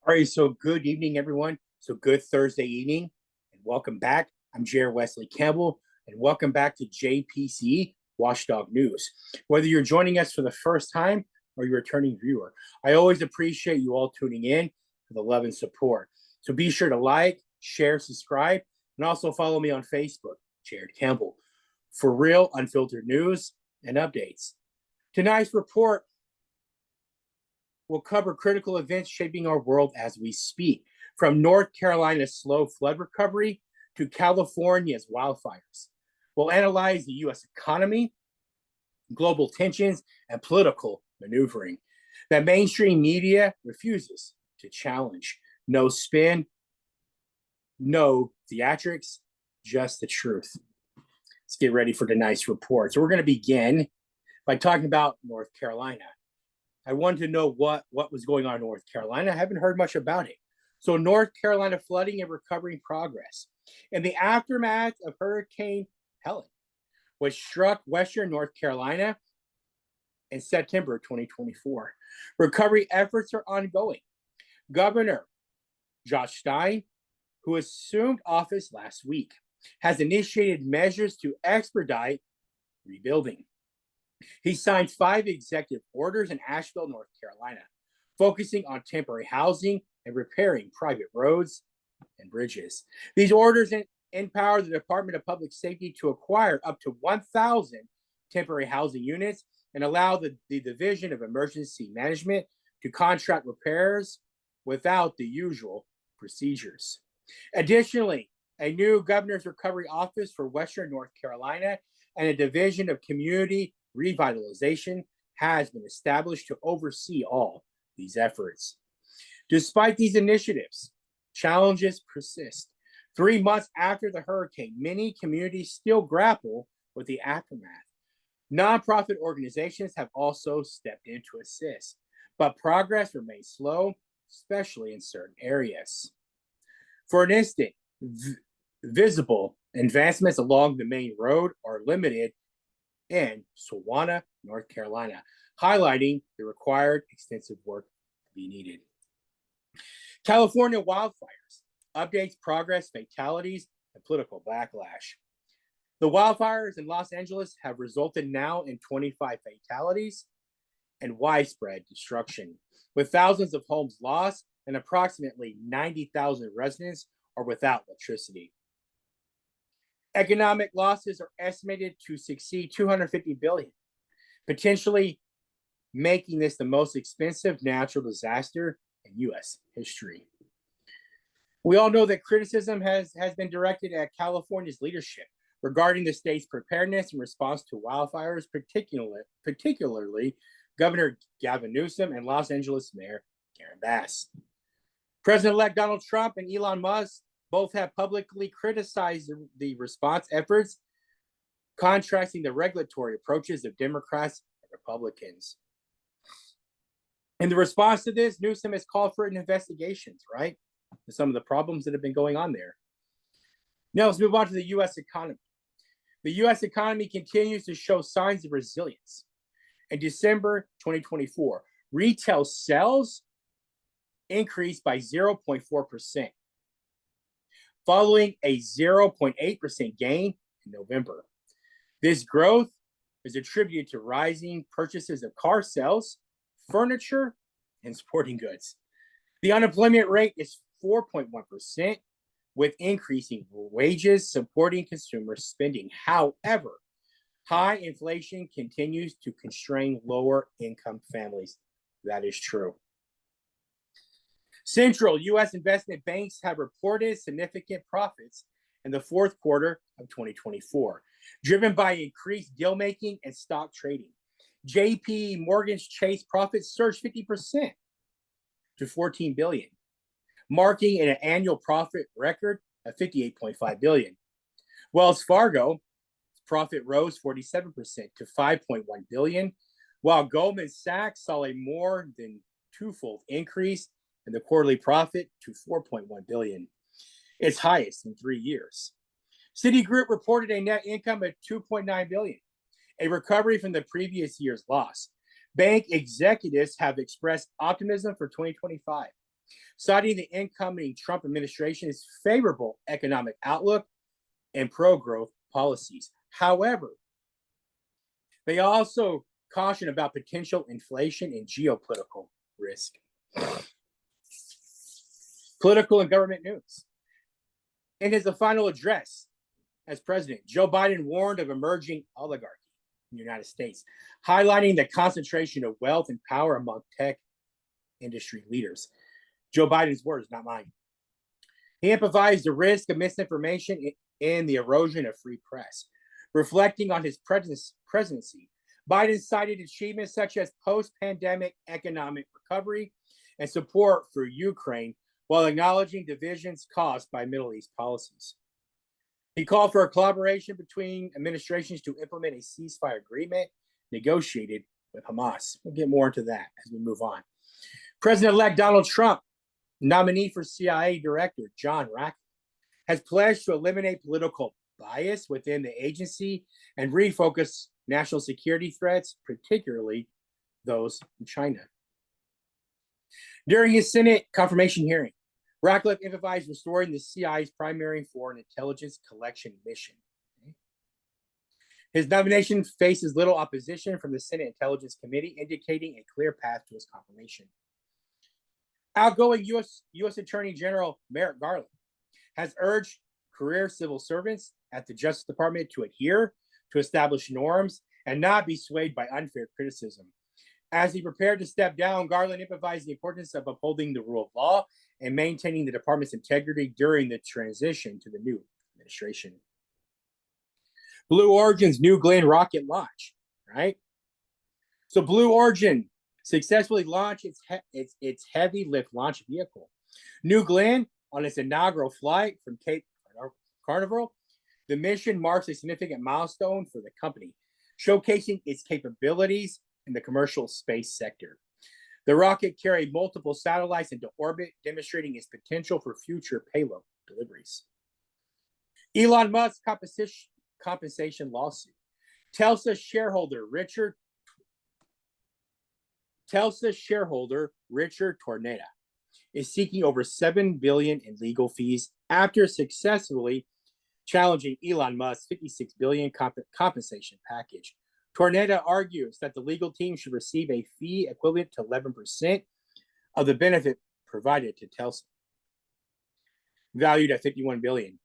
All right, so good evening, everyone. So good Thursday evening, and welcome back. I'm Wesley Campbell, and welcome back to JPCE Watchdog News. Whether you're joining us for the first time or you're a returning viewer, I always appreciate you all tuning in for the love and support. So be sure to like, share, subscribe, and also follow me on Facebook, Jared Campbell, for real, unfiltered news and updates. Tonight's report will cover critical events shaping our world as we speak, from North Carolina's slow flood recovery to California's wildfires. We'll analyze the U.S. economy, global tensions, and political maneuvering that mainstream media refuses to challenge. No spin, no theatrics, just the truth. Let's get ready for tonight's report. So we're going to begin by talking about North Carolina. I wanted to know what was going on in North Carolina. I haven't heard much about it. So North Carolina flooding and recovery progress. In the aftermath of Hurricane Helen, which struck western North Carolina in September 2024, recovery efforts are ongoing. Governor Josh Stein, who assumed office last week, has initiated measures to expedite rebuilding. He signed 5 executive orders in Asheville, North Carolina, focusing on temporary housing and repairing private roads and bridges. These orders empower the Department of Public Safety to acquire up to 1,000 temporary housing units and allow the Division of Emergency Management to contract repairs without the usual procedures. Additionally, a new Governor's Recovery Office for Western North Carolina and a Division of Community Revitalization has been established to oversee all these efforts. Despite these initiatives, challenges persist. 3 months after the hurricane, many communities still grapple with the aftermath. Nonprofit organizations have also stepped in to assist, but progress remains slow, especially in certain areas. For an instant, visible advancements along the main road are limited in Savannah, North Carolina, highlighting the required extensive work to be needed. California wildfires updates progress, fatalities, and political backlash. The wildfires in Los Angeles have resulted now in 25 fatalities and widespread destruction, with thousands of homes lost and approximately 90,000 residents are without electricity. Economic losses are estimated to exceed $250 billion, potentially making this the most expensive natural disaster in U.S. history. We all know that criticism has been directed at California's leadership regarding the state's preparedness in response to wildfires, particularly Governor Gavin Newsom and Los Angeles Mayor Karen Bass. President-elect Donald Trump and Elon Musk both have publicly criticized the response efforts, contrasting the regulatory approaches of Democrats and Republicans. In the response to this, Newsom has called for an investigation, right, to some of the problems that have been going on there. Now let's move on to the U.S. economy. The U.S. economy continues to show signs of resilience. In December 2024, retail sales increased by 0.4%. following a 0.8% gain in November. This growth is attributed to rising purchases of car sales, furniture, and sporting goods. The unemployment rate is 4.1%, with increasing wages supporting consumer spending. However, high inflation continues to constrain lower income families. That is true. Central U.S. investment banks have reported significant profits in the fourth quarter of 2024, driven by increased deal-making and stock trading. JP Morgan's Chase profits surged 50% to $14 billion, marking an annual profit record of $58.5 billion. Wells Fargo profit rose 47% to $5.1 billion, while Goldman Sachs saw a more than twofold increase in the quarterly profit to $4.1 billion, its highest in 3 years. Citigroup reported a net income of $2.9 billion, a recovery from the previous year's loss. Bank executives have expressed optimism for 2025, citing the incoming Trump administration's favorable economic outlook and pro-growth policies. However, they also caution about potential inflation and geopolitical risk. Political and government news. In his final address as president, Joe Biden warned of emerging oligarchy in the United States, highlighting the concentration of wealth and power among tech industry leaders. Joe Biden's words, not mine. He emphasized the risk of misinformation and the erosion of free press. Reflecting on his presidency, Biden cited achievements such as post-pandemic economic recovery and support for Ukraine, while acknowledging divisions caused by Middle East policies. He called for a collaboration between administrations to implement a ceasefire agreement negotiated with Hamas. We'll get more into that as we move on. President-elect Donald Trump, nominee for CIA Director John Ratcliffe, has pledged to eliminate political bias within the agency and refocus national security threats, particularly those in China. During his Senate confirmation hearing, Ratcliffe emphasized restoring the CIA's primary foreign intelligence collection mission. His nomination faces little opposition from the Senate Intelligence Committee, indicating a clear path to his confirmation. Outgoing U.S. Attorney General Merrick Garland has urged career civil servants at the Justice Department to adhere to established norms and not be swayed by unfair criticism. As he prepared to step down, Garland emphasized the importance of upholding the rule of law and maintaining the department's integrity during the transition to the new administration. Blue Origin's New Glenn rocket launch, right? So Blue Origin successfully launched its heavy lift launch vehicle, New Glenn, on its inaugural flight from Cape Canaveral. The mission marks a significant milestone for the company, showcasing its capabilities in the commercial space sector. The rocket carried multiple satellites into orbit, demonstrating its potential for future payload deliveries. Elon Musk compensation lawsuit. Telsa shareholder Richard Tornetta is seeking over $7 billion in legal fees after successfully challenging Elon Musk's $56 billion compensation package. Tornetta argues that the legal team should receive a fee equivalent to 11% of the benefit provided to Telsa, valued at $51 billion.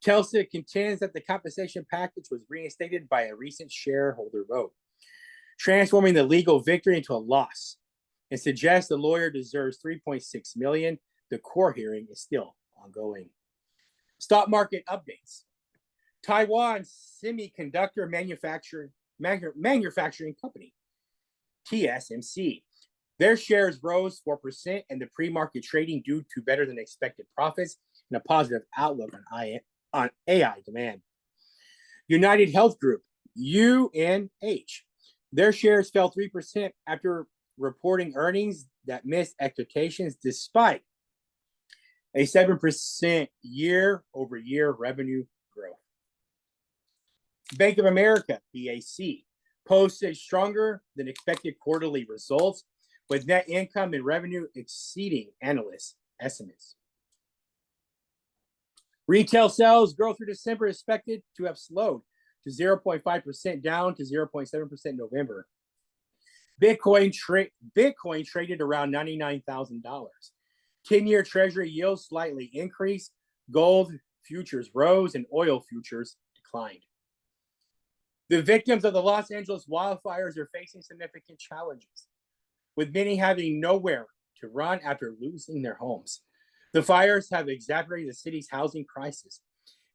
Telsa contends that the compensation package was reinstated by a recent shareholder vote, transforming the legal victory into a loss, and suggests the lawyer deserves $3.6 million. The court hearing is still ongoing. Stock market updates. Taiwan Semiconductor Manufacturing Company, TSMC. Their shares rose 4% in the pre-market trading due to better than expected profits and a positive outlook on AI demand. United Health Group, UNH. Their shares fell 3% after reporting earnings that missed expectations despite a 7% year-over-year revenue growth. Bank of America, BAC, posted stronger than expected quarterly results, with net income and revenue exceeding analysts' estimates. Retail sales growth through December is expected to have slowed to 0.5%, down to 0.7% in November. Bitcoin traded around $99,000. 10-year Treasury yields slightly increased. Gold futures rose and oil futures declined. The victims of the Los Angeles wildfires are facing significant challenges, with many having nowhere to run after losing their homes. The fires have exacerbated the city's housing crisis,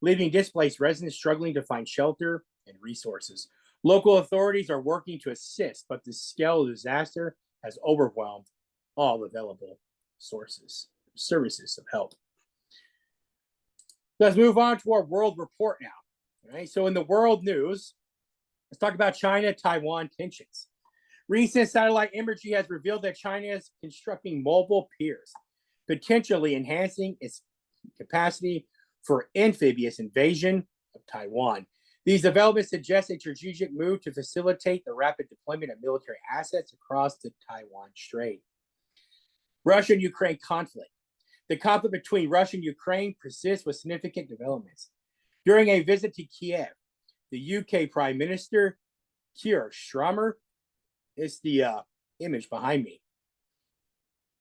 leaving displaced residents struggling to find shelter and resources. Local authorities are working to assist, but the scale of the disaster has overwhelmed all available services of help. Let's move on to our world report now. All right, so in the world news, let's talk about China-Taiwan tensions. Recent satellite imagery has revealed that China is constructing mobile piers, potentially enhancing its capacity for amphibious invasion of Taiwan. These developments suggest a strategic move to facilitate the rapid deployment of military assets across the Taiwan Strait. Russia-Ukraine conflict. The conflict between Russia and Ukraine persists with significant developments. During a visit to Kiev, the UK Prime Minister, Keir Starmer, is the image behind me.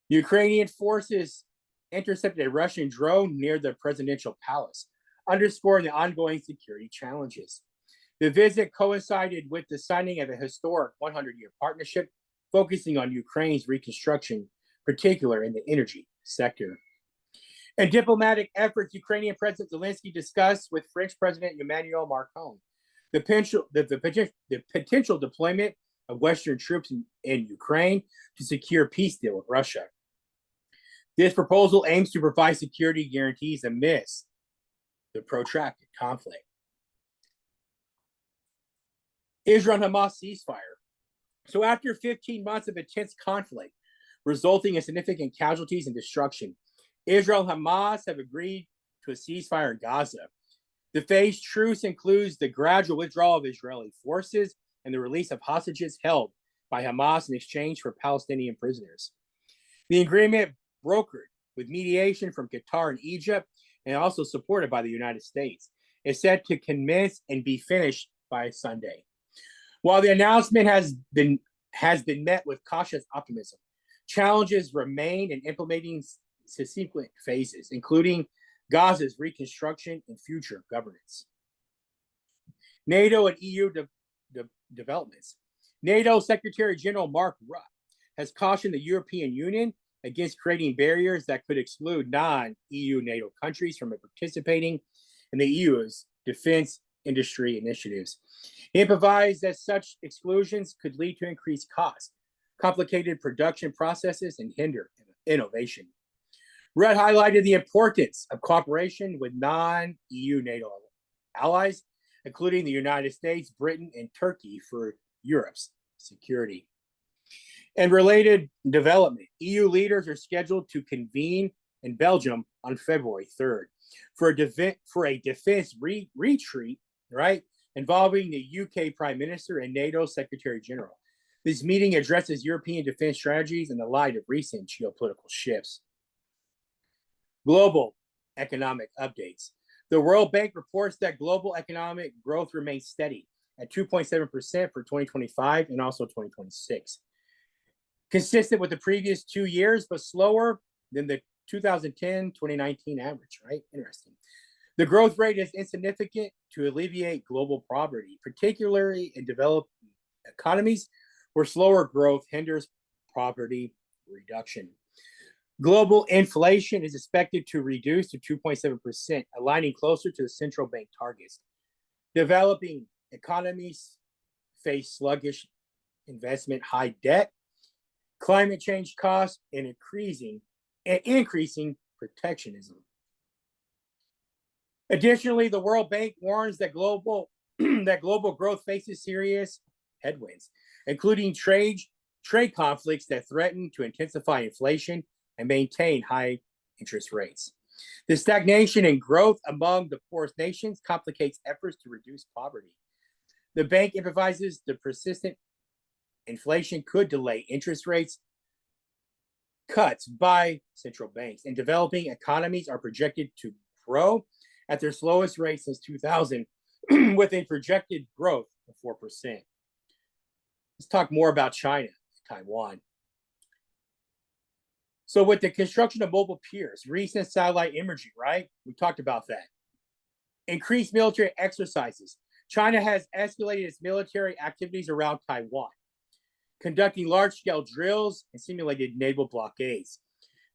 Ukrainian forces intercepted a Russian drone near the presidential palace, underscoring the ongoing security challenges. The visit coincided with the signing of a historic 100-year partnership focusing on Ukraine's reconstruction, particularly in the energy sector. In diplomatic efforts, Ukrainian President Zelensky discussed with French President Emmanuel Macron the potential deployment of Western troops in Ukraine to secure a peace deal with Russia. This proposal aims to provide security guarantees amidst the protracted conflict. Israel-Hamas ceasefire. So after 15 months of intense conflict, resulting in significant casualties and destruction, Israel and Hamas have agreed to a ceasefire in Gaza. The phased truce includes the gradual withdrawal of Israeli forces and the release of hostages held by Hamas in exchange for Palestinian prisoners. The agreement, brokered with mediation from Qatar and Egypt and also supported by the United States, is set to commence and be finished by Sunday. While the announcement has been met with cautious optimism, challenges remain in implementing subsequent phases, including Gaza's reconstruction and future governance. NATO and EU developments. NATO Secretary General Mark Rutte has cautioned the European Union against creating barriers that could exclude non-EU NATO countries from participating in the EU's defense industry initiatives. He implies that such exclusions could lead to increased costs, complicated production processes, and hinder innovation. Rutte highlighted the importance of cooperation with non-EU NATO allies, including the United States, Britain, and Turkey for Europe's security. And related development, EU leaders are scheduled to convene in Belgium on February 3rd for a defense retreat, right, involving the UK Prime Minister and NATO Secretary General. This meeting addresses European defense strategies in the light of recent geopolitical shifts. Global economic updates. The World Bank reports that global economic growth remains steady at 2.7% for 2025 and also 2026. Consistent with the previous 2 years, but slower than the 2010-2019 average, right? Interesting. The growth rate is insignificant to alleviate global poverty, particularly in developed economies where slower growth hinders poverty reduction. Global inflation is expected to reduce to 2.7%, aligning closer to the central bank targets. Developing economies face sluggish investment, high debt, climate change costs, and increasing protectionism. Additionally, the World Bank warns that global growth faces serious headwinds, including trade conflicts that threaten to intensify inflation and maintain high interest rates. The stagnation in growth among the poorest nations complicates efforts to reduce poverty. The bank emphasizes the persistent inflation could delay interest rates cuts by central banks, and developing economies are projected to grow at their slowest rate since 2000, with a projected growth of 4%. Let's talk more about China, Taiwan. So with the construction of mobile piers, recent satellite imagery, right? We talked about that. Increased military exercises. China has escalated its military activities around Taiwan, conducting large-scale drills and simulated naval blockades.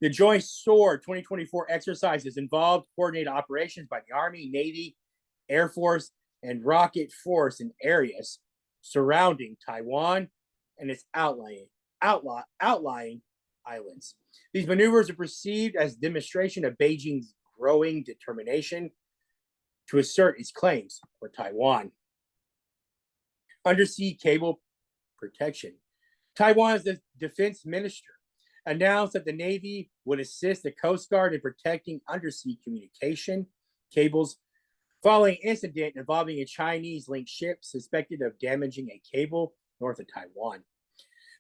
The Joint SWORD 2024 exercises involved coordinated operations by the Army, Navy, Air Force, and Rocket Force in areas surrounding Taiwan and its outlying islands. These maneuvers are perceived as a demonstration of Beijing's growing determination to assert its claims for Taiwan. Undersea cable protection. Taiwan's defense minister announced that the Navy would assist the Coast Guard in protecting undersea communication cables following an incident involving a Chinese-linked ship suspected of damaging a cable north of Taiwan.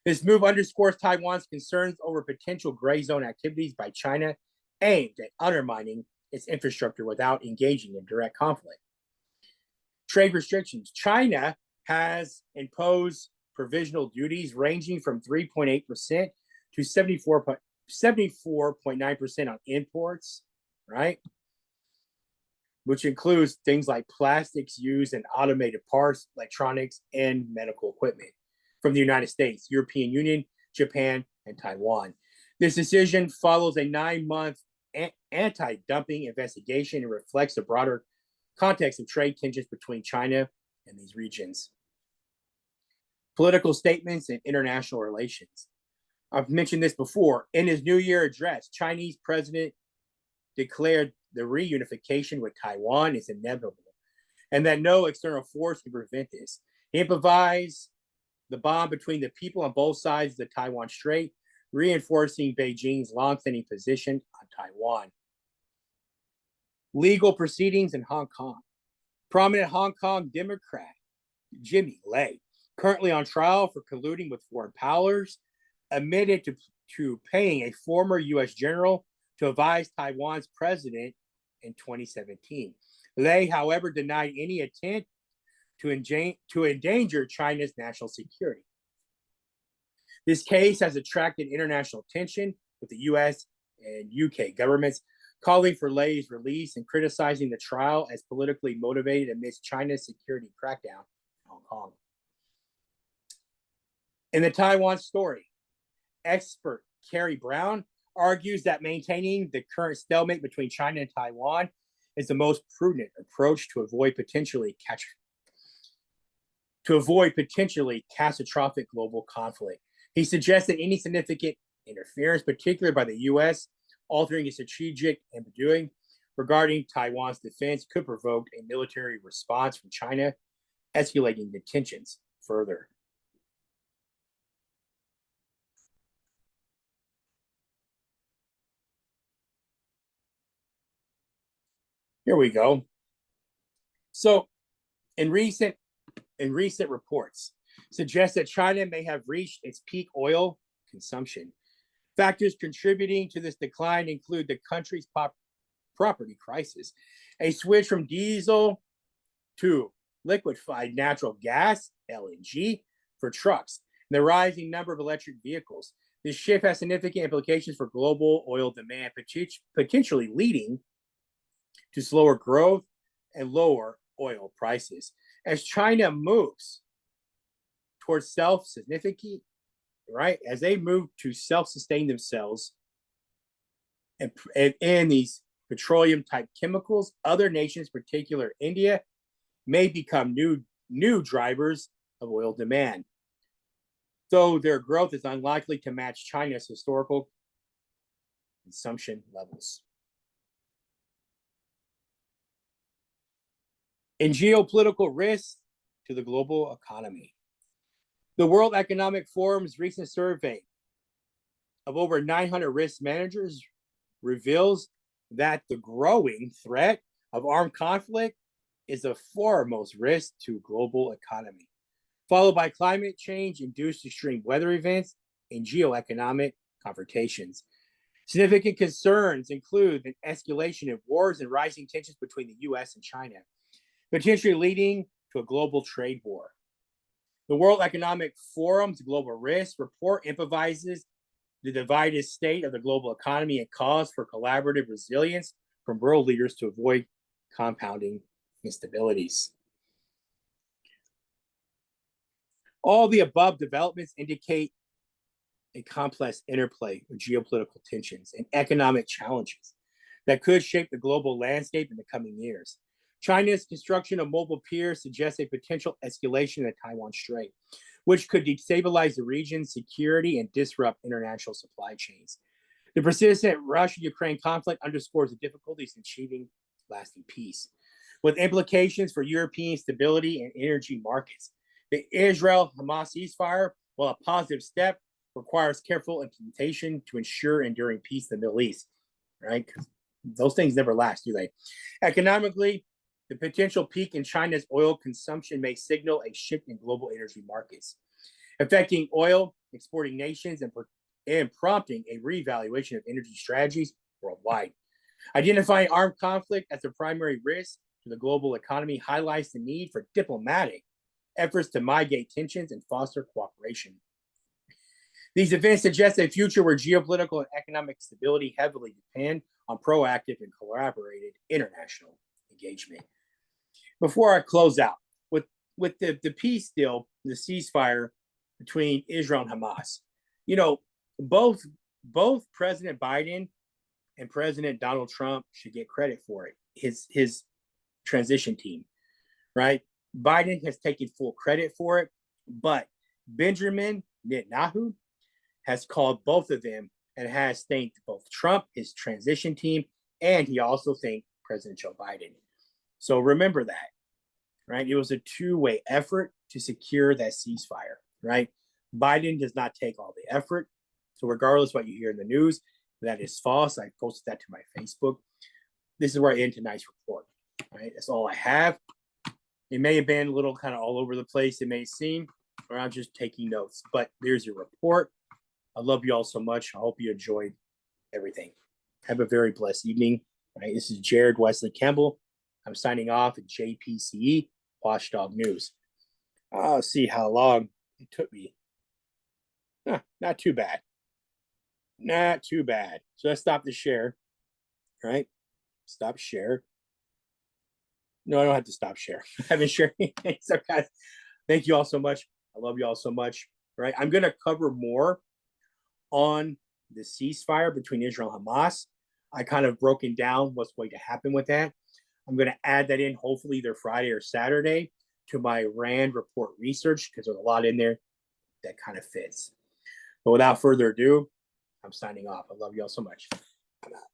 This move underscores Taiwan's concerns over potential gray zone activities by China aimed at undermining its infrastructure without engaging in direct conflict. Trade restrictions. China has imposed provisional duties ranging from 3.8% to 74.9% on imports, right? Which includes things like plastics used in automated parts, electronics, and medical equipment from the United States, European Union, Japan, and Taiwan. This decision follows a 9-month anti-dumping investigation and reflects the broader context of trade tensions between China and these regions. Political statements and international relations. I've mentioned this before. In his New Year address, Chinese President declared the reunification with Taiwan is inevitable and that no external force can prevent this. He emphasized the bond between the people on both sides of the Taiwan Strait, reinforcing Beijing's longstanding position on Taiwan. Legal proceedings in Hong Kong. Prominent Hong Kong Democrat Jimmy Lai, currently on trial for colluding with foreign powers, admitted to paying a former U.S. general to advise Taiwan's president in 2017. Lai, however, denied any attempt to endanger China's national security. This case has attracted international attention, with the U.S. and UK governments calling for Lai's release and criticizing the trial as politically motivated amidst China's security crackdown in Hong Kong. In the Taiwan story, expert Carrie Brown argues that maintaining the current stalemate between China and Taiwan is the most prudent approach to avoid potentially catastrophic global conflict. He suggests that any significant interference, particularly by the U.S., altering its strategic ambiguity regarding Taiwan's defense, could provoke a military response from China, escalating the tensions further. Here we go. So, in recent reports, suggest that China may have reached its peak oil consumption. Factors contributing to this decline include the country's property crisis, a switch from diesel to liquefied natural gas, LNG, for trucks, and the rising number of electric vehicles. This shift has significant implications for global oil demand, potentially leading to slower growth and lower oil prices. As China moves towards self-sufficiency, right? As they move to self-sustain themselves and these petroleum-type chemicals, other nations, particularly India, may become new drivers of oil demand, though their growth is unlikely to match China's historical consumption levels. In geopolitical risks to the global economy, the World Economic Forum's recent survey of over 900 risk managers reveals that the growing threat of armed conflict is the foremost risk to global economy, followed by climate change-induced extreme weather events and geoeconomic confrontations. Significant concerns include the escalation of wars and rising tensions between the U.S. and China, potentially leading to a global trade war. The World Economic Forum's Global Risk Report emphasizes the divided state of the global economy and calls for collaborative resilience from world leaders to avoid compounding instabilities. All the above developments indicate a complex interplay of geopolitical tensions and economic challenges that could shape the global landscape in the coming years. China's construction of mobile piers suggests a potential escalation in the Taiwan Strait, which could destabilize the region's security and disrupt international supply chains. The persistent Russia-Ukraine conflict underscores the difficulties in achieving lasting peace, with implications for European stability and energy markets. The Israel-Hamas ceasefire, while a positive step, requires careful implementation to ensure enduring peace in the Middle East, right? Because those things never last, do they? Economically, the potential peak in China's oil consumption may signal a shift in global energy markets, affecting oil exporting nations and prompting a reevaluation of energy strategies worldwide. Identifying armed conflict as the primary risk to the global economy highlights the need for diplomatic efforts to mitigate tensions and foster cooperation. These events suggest a future where geopolitical and economic stability heavily depend on proactive and collaborated international engagement. Before I close out, with the peace deal, the ceasefire between Israel and Hamas, both President Biden and President Donald Trump should get credit for it. His transition team, right? Biden has taken full credit for it, but Benjamin Netanyahu has called both of them and has thanked both Trump, his transition team, and he also thanked President Joe Biden. So remember that, right? It was a two-way effort to secure that ceasefire, right? Biden does not take all the effort. So regardless of what you hear in the news, that is false. I posted that to my Facebook. This is where I end tonight's report, right? That's all I have. It may have been a little kind of all over the place, it may seem, or I'm just taking notes, but there's your report. I love you all so much. I hope you enjoyed everything. Have a very blessed evening. Right, this is Jared Wesley Campbell. I'm signing off at JPCE Watchdog News. I'll see how long it took me. Not too bad. Not too bad. So let's stop the share. Right? Stop share. No, I don't have to stop share. I haven't shared anything. So guys, thank you all so much. I love you all so much. Right? I'm going to cover more on the ceasefire between Israel and Hamas. I kind of broken down what's going to happen with that. I'm going to add that in hopefully either Friday or Saturday to my RAND report research because there's a lot in there that kind of fits. But without further ado, I'm signing off. I love you all so much. I'm out.